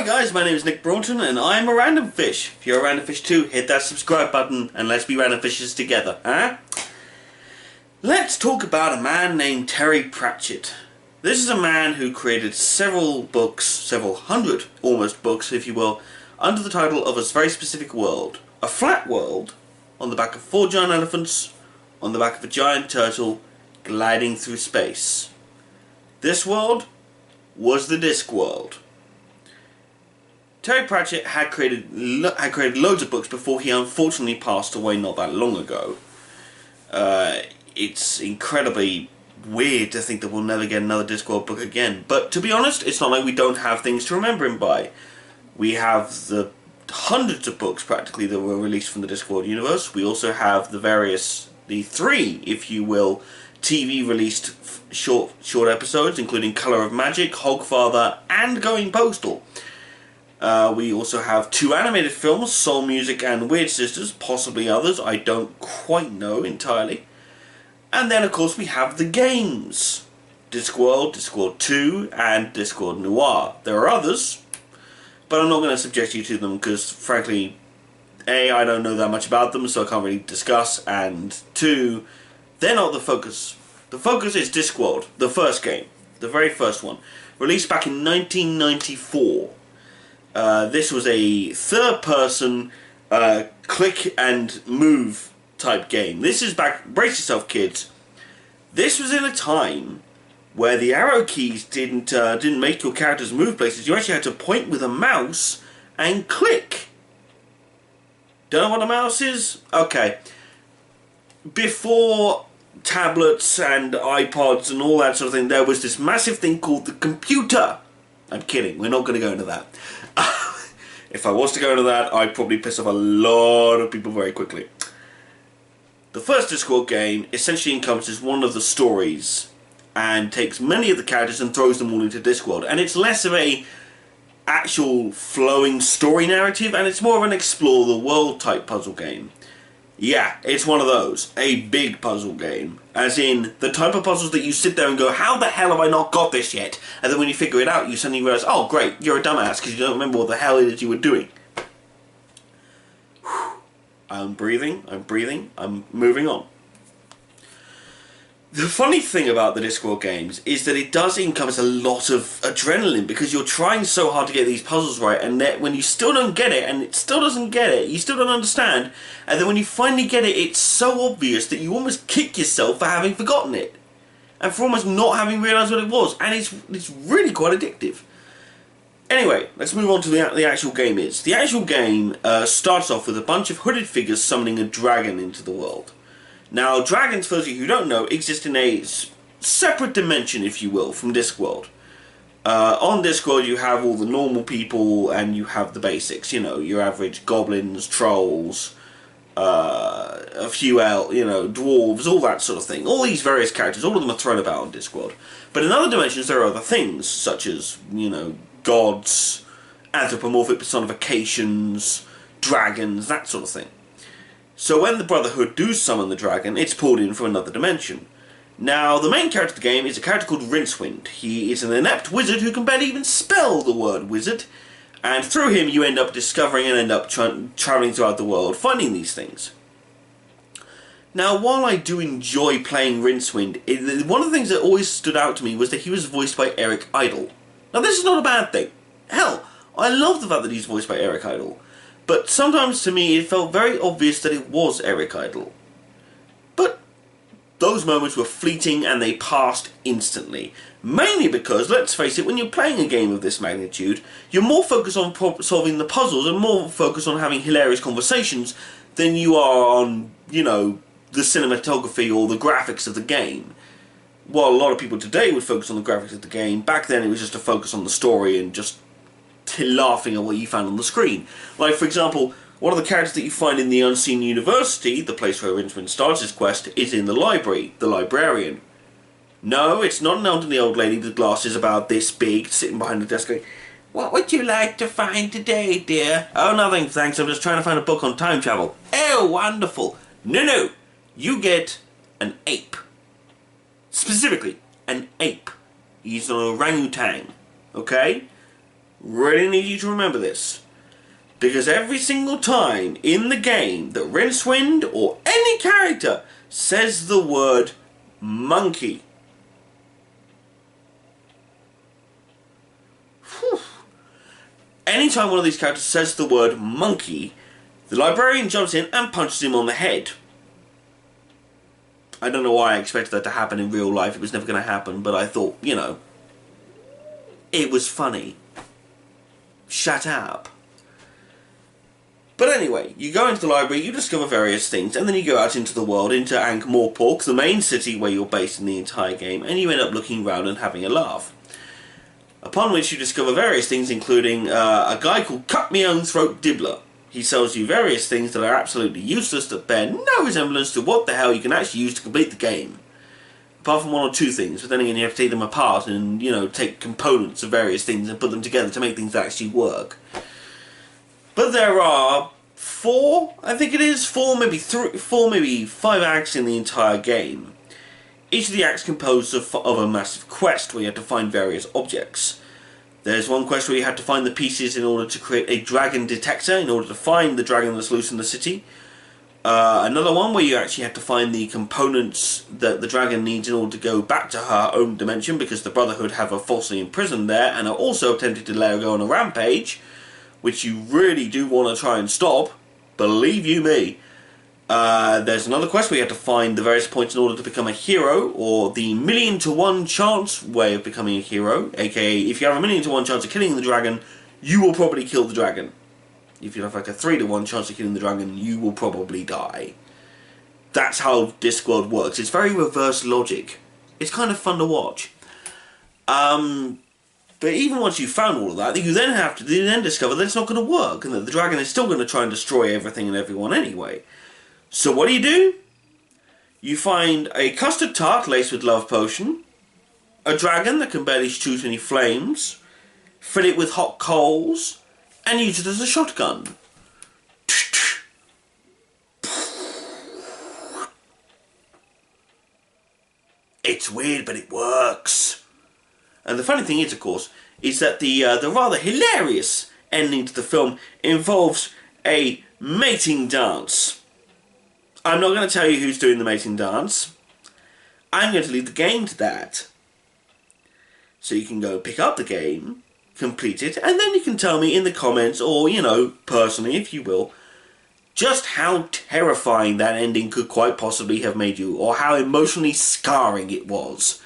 guys, my name is Nick Broughton and I'm a Randomfish. If you're a Randomfish too, hit that subscribe button and let's be Randomfishes together, huh? Let's talk about a man named Terry Pratchett. This is a man who created several books, several hundred almost books if you will, under the title of a very specific world. A flat world on the back of 4 giant elephants, on the back of a giant turtle, gliding through space. This world was the Discworld. Terry Pratchett had created loads of books before he unfortunately passed away not that long ago. It's incredibly weird to think that we'll never get another Discworld book again, but to be honest, it's not like we don't have things to remember him by. We have the hundreds of books practically that were released from the Discworld universe. We also have the 3, if you will, TV released short episodes, including Colour of Magic, Hogfather, and Going Postal. We also have 2 animated films, Soul Music and Weird Sisters, possibly others, I don't quite know entirely. And then of course we have the games. Discworld, Discworld 2, and Discworld Noir. There are others, but I'm not going to subject you to them because frankly, A, I don't know that much about them, so I can't really discuss, and 2, they're not the focus. The focus is Discworld, the first game, the very first one, released back in 1994. This was a third-person click and move type game. This is back, brace yourself kids, this was in a time where the arrow keys didn't make your characters move places. You actually had to point with a mouse and click. Don't know what a mouse is? Okay. Before tablets and iPods and all that sort of thing, there was this massive thing called the computer. I'm kidding, we're not going to go into that. If I was to go into that, I'd probably piss off a lot of people very quickly. The first Discworld game essentially encompasses one of the stories and takes many of the characters and throws them all into Discworld. And it's less of a actual flowing story narrative and it's more of an explore the world type puzzle game. Yeah, it's one of those. A big puzzle game. As in, the type of puzzles that you sit there and go, how the hell have I not got this yet? And then when you figure it out, you suddenly realise, oh great, you're a dumbass because you don't remember what the hell it is you were doing. Whew. I'm breathing, I'm moving on. The funny thing about the Discworld games is that it does encompass a lot of adrenaline because you're trying so hard to get these puzzles right, and that when you still don't get it, and it still doesn't get it, you still don't understand, and then when you finally get it, it's so obvious that you almost kick yourself for having forgotten it, and for almost not having realised what it was, and it's really quite addictive. Anyway, let's move on to the actual game is. The actual game starts off with a bunch of hooded figures summoning a dragon into the world. Now, dragons, for those of you who don't know, exist in a separate dimension, if you will, from Discworld. On Discworld, you have all the normal people, and you have the basics. You know, your average goblins, trolls, a few dwarves, all that sort of thing. All these various characters, all of them are thrown about on Discworld. But in other dimensions, there are other things, such as, you know, gods, anthropomorphic personifications, dragons, that sort of thing. So when the Brotherhood do summon the dragon, it's pulled in from another dimension. Now, the main character of the game is a character called Rincewind. He is an inept wizard who can barely even spell the word wizard, and through him you end up discovering and end up travelling throughout the world, finding these things. Now, while I do enjoy playing Rincewind, one of the things that always stood out to me was that he was voiced by Eric Idle. Now, this is not a bad thing. Hell, I love the fact that he's voiced by Eric Idle. But sometimes to me it felt very obvious that it was Eric Idle. But those moments were fleeting and they passed instantly. Mainly because, let's face it, when you're playing a game of this magnitude, you're more focused on solving the puzzles and more focused on having hilarious conversations than you are on, you know, the cinematography or the graphics of the game. While a lot of people today would focus on the graphics of the game, back then it was just a focus on the story and just laughing at what you found on the screen. Like, for example, one of the characters that you find in the Unseen University, the place where Rincewind starts his quest, is in the library, the librarian. No, it's not an elderly old lady with glasses about this big, sitting behind the desk going, "What would you like to find today, dear?" "Oh, nothing, thanks, I'm just trying to find a book on time travel." "Oh, wonderful." No, you get an ape. Specifically, an ape. He's an orangutan, okay? really need you to remember this. Because every single time in the game that Rincewind or any character says the word monkey, anytime one of these characters says the word monkey, the librarian jumps in and punches him on the head. I don't know why I expected that to happen in real life. It was never going to happen, but I thought, you know, it was funny. Shut up. But anyway, you go into the library, you discover various things, and then you go out into the world, into Ankh Morpork, the main city where you're based in the entire game, and you end up looking around and having a laugh. Upon which you discover various things, including a guy called Cut Me Own Throat Dibbler. He sells you various things that are absolutely useless, that bear no resemblance to what the hell you can actually use to complete the game. Apart from one or two things, but then again you have to take them apart and, you know, take components of various things and put them together to make things actually work. But there are four, maybe five acts in the entire game. Each of the acts composed of a massive quest where you have to find various objects. There's one quest where you have to find the pieces in order to create a dragon detector, in order to find the dragon that's loose in the city. Another one where you actually have to find the components that the dragon needs in order to go back to her own dimension, because the Brotherhood have her falsely imprisoned there and are also attempting to let her go on a rampage, which you really do want to try and stop, believe you me. There's another quest where you have to find the various points in order to become a hero, or the 1,000,000 to 1 chance way of becoming a hero, aka if you have a 1,000,000 to 1 chance of killing the dragon, you will probably kill the dragon. If you have like a 3 to 1 chance of killing the dragon, you will probably die. That's how Discworld works. It's very reverse logic. It's kind of fun to watch. But even once you've found all of that, you then discover that it's not going to work, and that the dragon is still going to try and destroy everything and everyone anyway. So what do? You find a custard tart laced with love potion, a dragon that can barely shoot any flames, fill it with hot coals, and use it as a shotgun. It's weird, but it works. And the funny thing is, of course, is that the rather hilarious ending to the film involves a mating dance. I'm not going to tell you who's doing the mating dance. I'm going to leave the game to that. So you can go pick up the game, complete it, and then you can tell me in the comments, or, you know, personally, if you will, just how terrifying that ending could quite possibly have made you, or how emotionally scarring it was.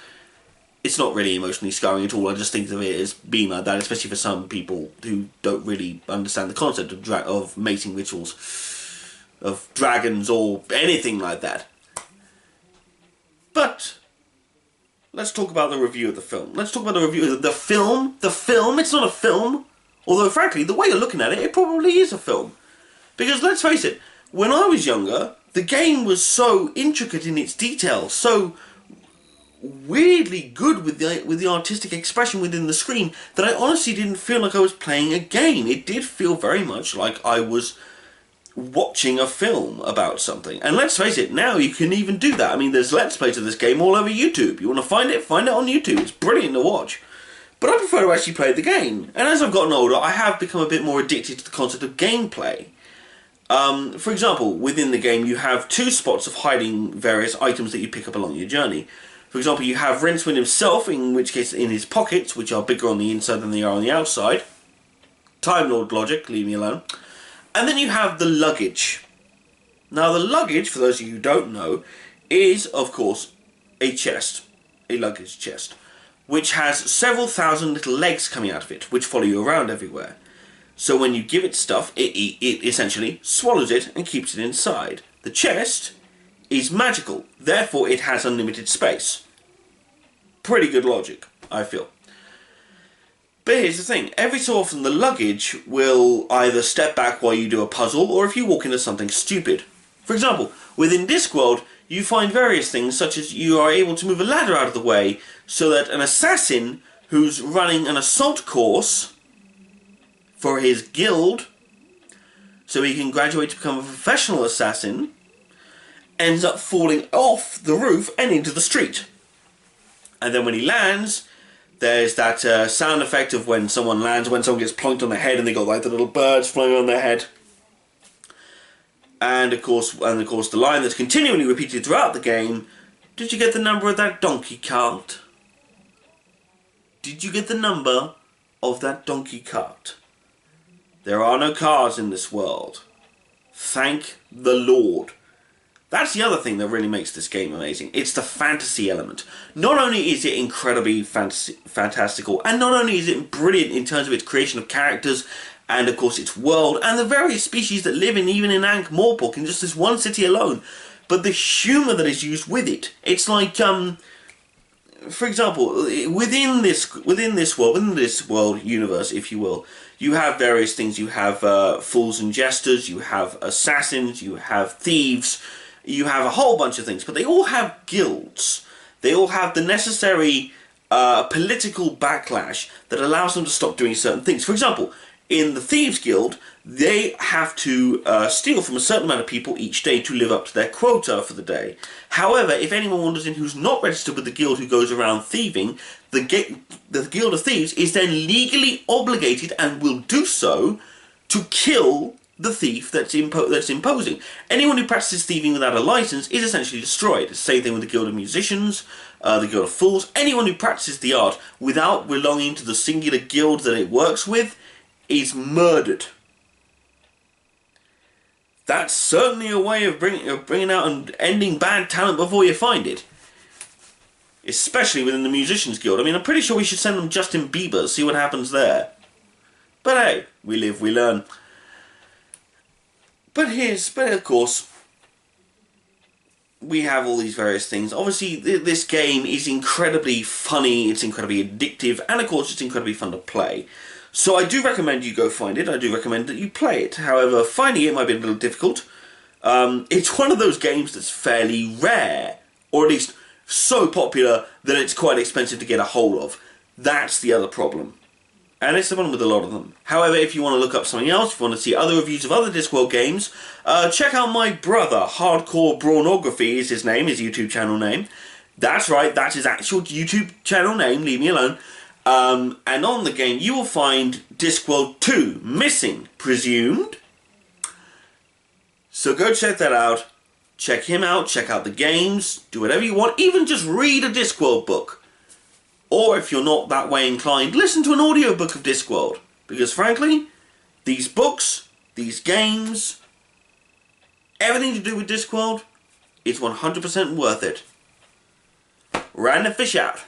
It's not really emotionally scarring at all. I just think of it as being like that, especially for some people who don't really understand the concept of mating rituals, of dragons, or anything like that. But let's talk about the review of the film. Let's talk about the review of the film. The film, it's not a film. Although, frankly, the way you're looking at it, it probably is a film. Because, let's face it, when I was younger, the game was so intricate in its details, so weirdly good with the artistic expression within the screen, that I honestly didn't feel like I was playing a game. It did feel very much like I was watching a film about something. And let's face it, now you can even do that. I mean, there's Let's Plays of this game all over YouTube. You want to find it on YouTube. It's brilliant to watch. But I prefer to actually play the game. And as I've gotten older, I have become a bit more addicted to the concept of gameplay. For example, within the game you have two spots of hiding various items that you pick up along your journey. For example, you have Rincewind himself, in which case in his pockets, which are bigger on the inside than they are on the outside. Time Lord logic, leave me alone. And then you have the luggage. Now the luggage, for those of you who don't know, is of course a chest, a luggage chest, which has several thousand little legs coming out of it, which follow you around everywhere. So when you give it stuff, it essentially swallows it and keeps it inside. The chest is magical, therefore it has unlimited space. Pretty good logic, I feel. But here's the thing, every so often the luggage will either step back while you do a puzzle, or if you walk into something stupid. For example, within Discworld, you find various things, such as you are able to move a ladder out of the way, so that an assassin who's running an assault course for his guild, so he can graduate to become a professional assassin, ends up falling off the roof and into the street. And then when he lands, There's that sound effect of when someone lands, when someone gets plonked on their head and they got like the little birds flying on their head. And of course the line that's continually repeated throughout the game, did you get the number of that donkey cart? Did you get the number of that donkey cart? There are no cars in this world. Thank the Lord. That's the other thing that really makes this game amazing. It's the fantasy element. Not only is it incredibly fantastical, and not only is it brilliant in terms of its creation of characters, and of course its world, and the various species that live even in Ankh Morpork, in just this one city alone, but the humour that is used with it. It's like, for example, within this world universe, if you will, you have various things. You have fools and jesters, you have assassins, you have thieves, you have a whole bunch of things, but they all have guilds. They all have the necessary political backlash that allows them to stop doing certain things. For example, in the Thieves Guild, they have to steal from a certain amount of people each day to live up to their quota for the day. However, if anyone wanders in who's not registered with the guild who goes around thieving, the Guild of Thieves is then legally obligated, and will do so, to kill the thief that's imposing. Anyone who practices thieving without a license is essentially destroyed. It's the same thing with the Guild of Musicians, the Guild of Fools. Anyone who practices the art without belonging to the singular guild that it works with is murdered. That's certainly a way of bringing out and ending bad talent before you find it. Especially within the Musicians Guild. I mean, I'm pretty sure we should send them Justin Bieber, see what happens there. But hey, we live, we learn. But of course, we have all these various things. Obviously, this game is incredibly funny, it's incredibly addictive, and of course, it's incredibly fun to play. So I do recommend you go find it. I do recommend that you play it. However, finding it might be a little difficult. It's one of those games that's fairly rare, or at least so popular that it's quite expensive to get a hold of. That's the other problem. And it's the one with a lot of them. However, if you want to look up something else, if you want to see other reviews of other Discworld games, check out my brother. Hardcore Brawnography is his name, his YouTube channel name. That's right, that's his actual YouTube channel name, leave me alone. And on the game, you will find Discworld 2, missing, presumed. So go check that out. Check him out, check out the games, do whatever you want, even just read a Discworld book. Or if you're not that way inclined, listen to an audiobook of Discworld. Because frankly, these books, these games, everything to do with Discworld, it's 100% worth it. Randomfish out.